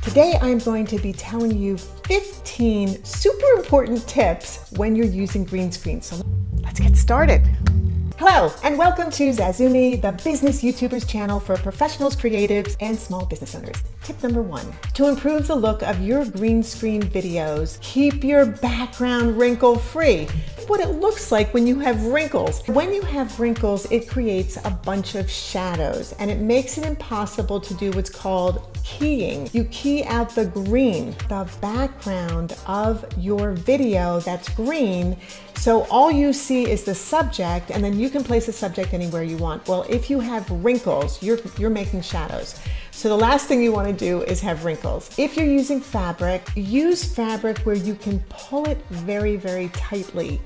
Today I'm going to be telling you 15 super important tips when you're using green screen. So let's get started. Hello and welcome to zazoome, the business YouTubers channel for professionals, creatives, and small business owners. Tip number 1, to improve the look of your green screen videos, keep your background wrinkle free. What it looks like when you have wrinkles. When you have wrinkles, it creates a bunch of shadows and it makes it impossible to do what's called keying. You key out the green, the background of your video that's green, so all you see is the subject, and then you can place the subject anywhere you want. Well, if you have wrinkles, you're making shadows. So the last thing you want to do is have wrinkles. If you're using fabric, use fabric where you can pull it very, very tightly.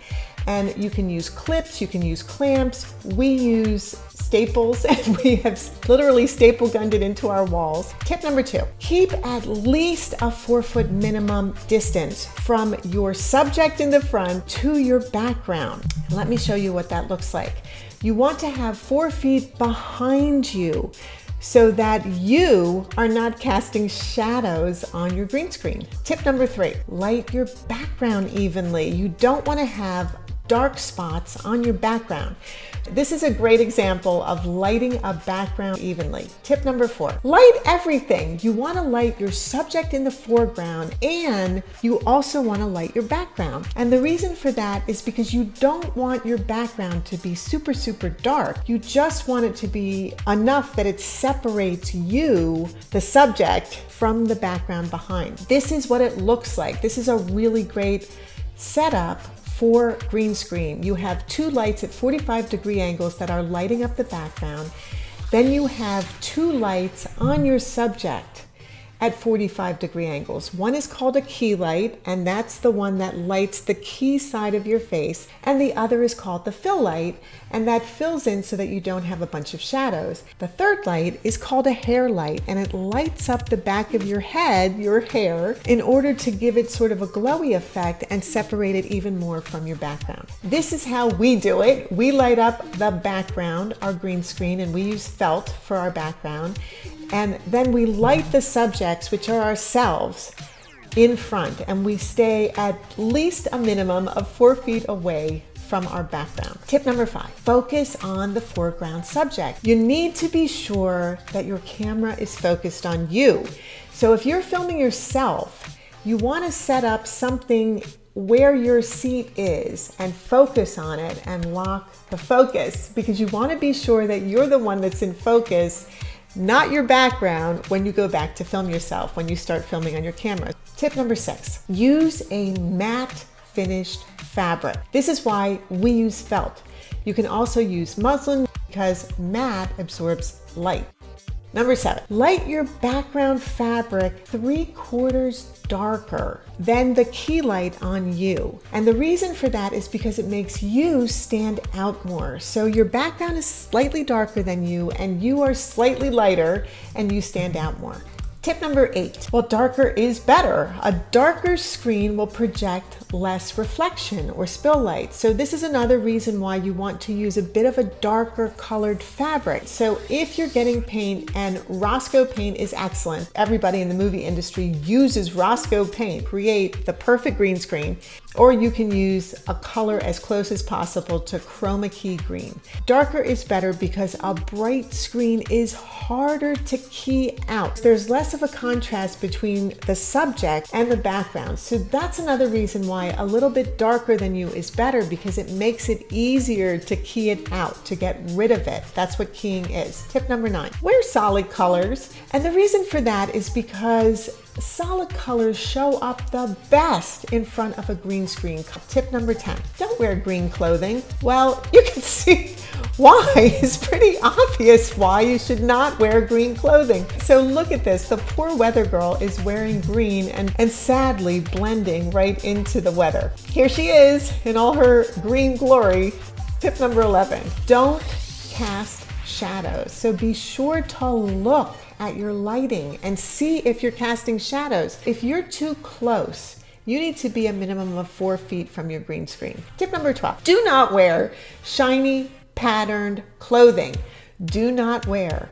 And you can use clips, you can use clamps. We use staples and we have literally staple gunned it into our walls. Tip number 2, keep at least a 4-foot minimum distance from your subject in the front to your background. Let me show you what that looks like. You want to have 4 feet behind you so that you are not casting shadows on your green screen. Tip number 3, light your background evenly. You don't want to have dark spots on your background. This is a great example of lighting a background evenly. Tip number 4, light everything. You want to light your subject in the foreground and you also want to light your background. And the reason for that is because you don't want your background to be super, super dark. You just want it to be enough that it separates you, the subject, from the background behind. This is what it looks like. This is a really great setup for green screen. You have 2 lights at 45-degree angles that are lighting up the background. Then you have 2 lights on your subject at 45-degree angles. One is called a key light, and that's the one that lights the key side of your face. And the other is called the fill light, and that fills in so that you don't have a bunch of shadows. The third light is called a hair light, and it lights up the back of your head, your hair, in order to give it sort of a glowy effect and separate it even more from your background. This is how we do it. We light up the background, our green screen, and we use felt for our background. And then we light the subjects, which are ourselves, in front, and we stay at least a minimum of 4 feet away from our background. Tip number 5, focus on the foreground subject. You need to be sure that your camera is focused on you. So if you're filming yourself, you want to set up something where your seat is and focus on it and lock the focus, because you want to be sure that you're the one that's in focus, not your background, when you go back to film yourself, when you start filming on your camera. Tip number 6, use a matte finished fabric. This is why we use felt. You can also use muslin because matte absorbs light. Number 7, light your background fabric 3/4 darker than the key light on you. And the reason for that is because it makes you stand out more. So your background is slightly darker than you and you are slightly lighter and you stand out more. Tip number 8, well, darker is better. A darker screen will project less reflection or spill light. So this is another reason why you want to use a bit of a darker colored fabric. So if you're getting paint, and Roscoe paint is excellent, everybody in the movie industry uses Roscoe paint, create the perfect green screen, or you can use a color as close as possible to chroma key green. Darker is better because a bright screen is harder to key out. There's less of a contrast between the subject and the background. So that's another reason why a little bit darker than you is better, because it makes it easier to key it out, to get rid of it. That's what keying is. Tip number 9, wear solid colors. And the reason for that is because solid colors show up the best in front of a green screen. Tip number 10, don't wear green clothing. Well, you can see why. It's pretty obvious why you should not wear green clothing. So look at this, the poor weather girl is wearing green and sadly blending right into the weather. Here she is in all her green glory. Tip number 11, don't cast shadows. So be sure to look at your lighting and see if you're casting shadows. If you're too close, you need to be a minimum of 4 feet from your green screen. Tip number 12, do not wear shiny patterned clothing. Do not wear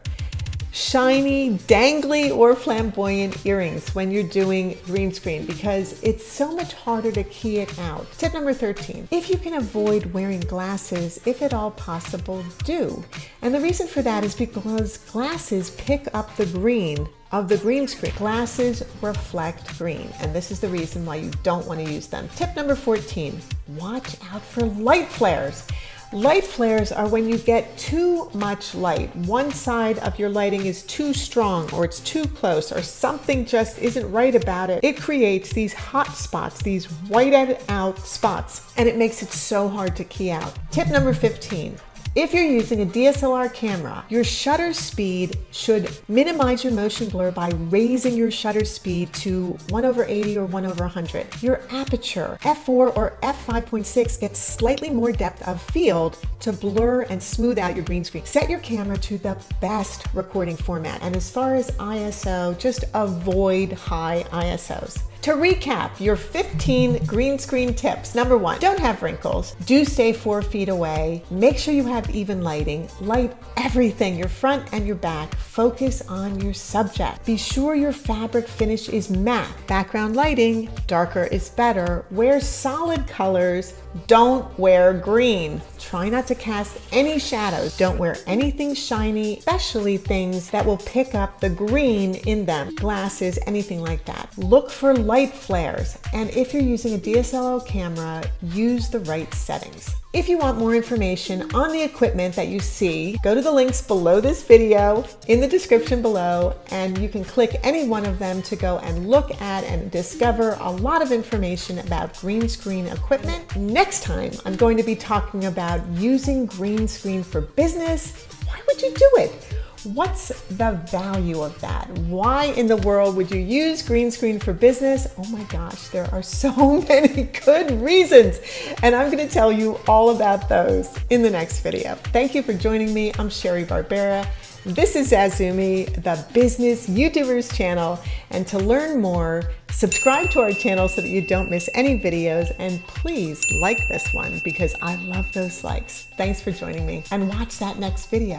shiny, dangly, or flamboyant earrings when you're doing green screen because it's so much harder to key it out. Tip number 13, if you can avoid wearing glasses, if at all possible, do. And the reason for that is because glasses pick up the green of the green screen. Glasses reflect green, and this is the reason why you don't want to use them. Tip number 14, watch out for light flares. Light flares are when you get too much light. One side of your lighting is too strong, or it's too close, or something just isn't right about it. It creates these hot spots, these whited out spots, and it makes it so hard to key out. Tip number 15. If you're using a DSLR camera, your shutter speed should minimize your motion blur by raising your shutter speed to 1/80 or 1/100. Your aperture, f4 or f5.6, gets slightly more depth of field to blur and smooth out your green screen. Set your camera to the best recording format. And as far as ISO, just avoid high ISOs. To recap your 15 green screen tips. Number 1, don't have wrinkles. Do stay 4 feet away. Make sure you have even lighting. Light everything, your front and your back. Focus on your subject. Be sure your fabric finish is matte. Background lighting, darker is better. Wear solid colors. Don't wear green. Try not to cast any shadows. Don't wear anything shiny, especially things that will pick up the green in them. Glasses, anything like that. Look for light flares. And if you're using a DSLR camera, use the right settings. If you want more information on the equipment that you see, go to the links below this video in the description below, and you can click any one of them to go and look at and discover a lot of information about green screen equipment. Next time, I'm going to be talking about using green screen for business. Why would you do it? What's the value of that? Why in the world would you use green screen for business? Oh my gosh, there are so many good reasons. And I'm gonna tell you all about those in the next video. Thank you for joining me. I'm Sherry Barbera. This is zazoome, the business YouTubers channel. And to learn more, subscribe to our channel so that you don't miss any videos. And please like this one because I love those likes. Thanks for joining me and watch that next video.